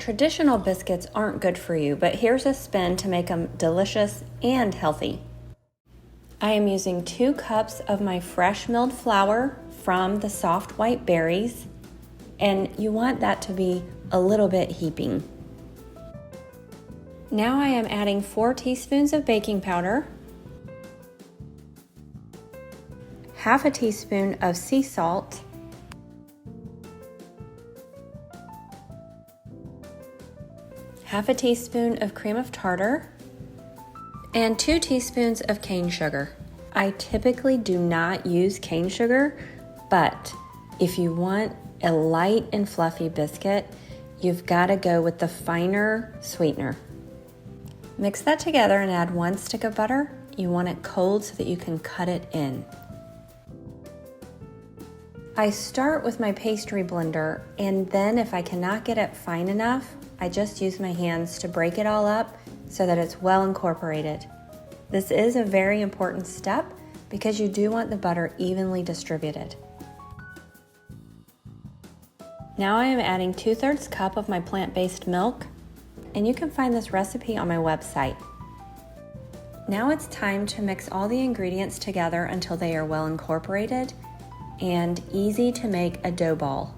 Traditional biscuits aren't good for you, but here's a spin to make them delicious and healthy. I am using 2 cups of my fresh milled flour from the soft white berries, and you want that to be a little bit heaping. Now I am adding 4 teaspoons of baking powder, half a teaspoon of sea salt, half a teaspoon of cream of tartar, and 2 teaspoons of cane sugar. I typically do not use cane sugar, but if you want a light and fluffy biscuit, you've got to go with the finer sweetener. Mix that together and add 1 stick of butter. You want it cold so that you can cut it in. I start with my pastry blender, and then if I cannot get it fine enough, I just use my hands to break it all up so that it's well incorporated. This is a very important step because you do want the butter evenly distributed. Now I am adding 2/3 cup of my plant-based milk, and you can find this recipe on my website. Now it's time to mix all the ingredients together until they are well incorporated and easy to make a dough ball.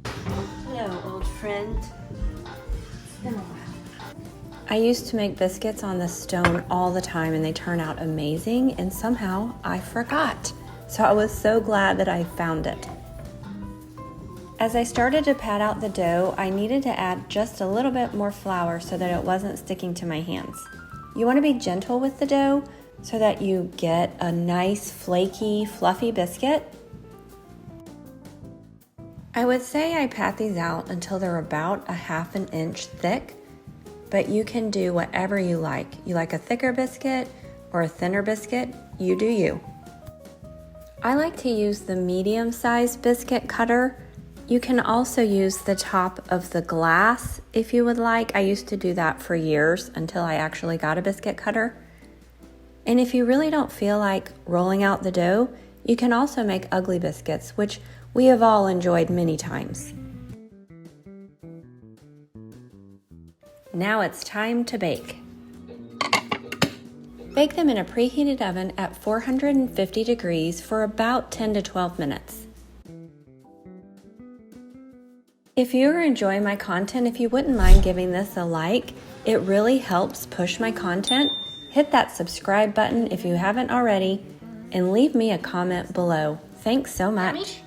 Hello, old friend. It's been a while. I used to make biscuits on the stone all the time and they turn out amazing, and somehow I forgot. So I was so glad that I found it. As I started to pat out the dough, I needed to add just a little bit more flour so that it wasn't sticking to my hands. You want to be gentle with the dough so that you get a nice flaky, fluffy biscuit. I would say I pat these out until they're about a 1/2 inch thick, but you can do whatever you like. You like a thicker biscuit or a thinner biscuit, you do you. I like to use the medium-sized biscuit cutter. You can also use the top of the glass if you would like. I used to do that for years until I actually got a biscuit cutter. And if you really don't feel like rolling out the dough, you can also make ugly biscuits, which we have all enjoyed many times. Now it's time to bake. Bake them in a preheated oven at 450 degrees for about 10 to 12 minutes. If you're enjoying my content, if you wouldn't mind giving this a like, it really helps push my content. Hit that subscribe button if you haven't already, and leave me a comment below. Thanks so much.